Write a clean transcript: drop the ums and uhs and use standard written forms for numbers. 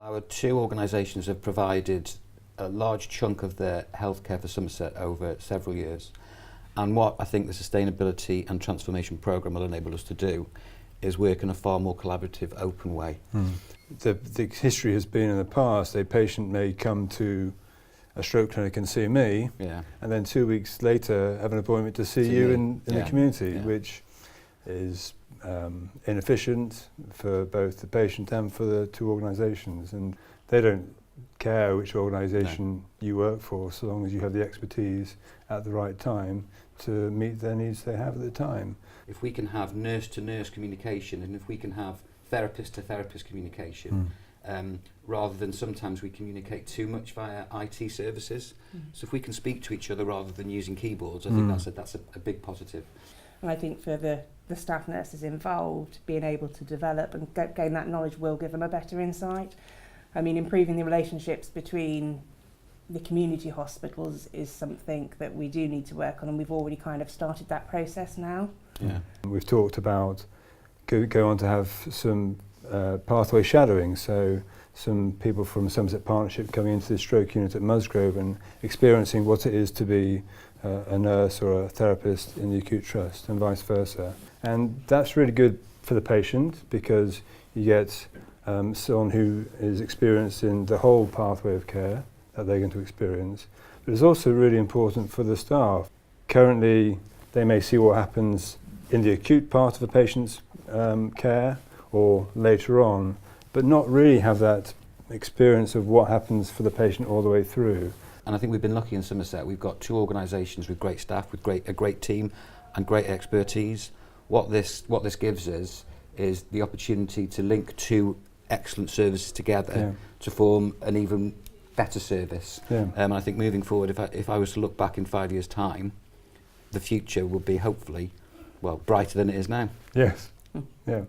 Our two organisations have provided a large chunk of their healthcare for Somerset over several years, and what I think the sustainability and transformation programme will enable us to do is work in a far more collaborative, open way. The history has been in the past, a patient may come to a stroke clinic and see me, and then 2 weeks later have an appointment to see you in the community, which is inefficient for both the patient and for the two organisations. And they don't care which organisation you work for, so long as you have the expertise at the right time to meet their needs they have at the time. If we can have nurse-to-nurse communication, and if we can have therapist-to-therapist communication, rather than sometimes we communicate too much via IT services. So if we can speak to each other rather than using keyboards, I think that's a big positive. And I think for the staff nurses involved, being able to develop and gain that knowledge will give them a better insight. I mean, improving the relationships between the community hospitals is something that we do need to work on, and we've already kind of started that process now. We've talked about go on to have some pathway shadowing, so some people from Somerset Partnership coming into the stroke unit at Musgrove and experiencing what it is to be a nurse or a therapist in the acute trust, and vice versa. And that's really good for the patient, because you get someone who is experienced in the whole pathway of care that they're going to experience. But it's also really important for the staff. Currently, they may see what happens in the acute part of a patient's care or later on, but not really have that experience of what happens for the patient all the way through. And I think we've been lucky in Somerset. We've got two organisations with great staff, with a great team and great expertise. What this gives us is the opportunity to link two excellent services together to form an even better service. And I think moving forward, if I was to look back in 5 years' time, the future will be hopefully, well, brighter than it is now. Yes. Yeah.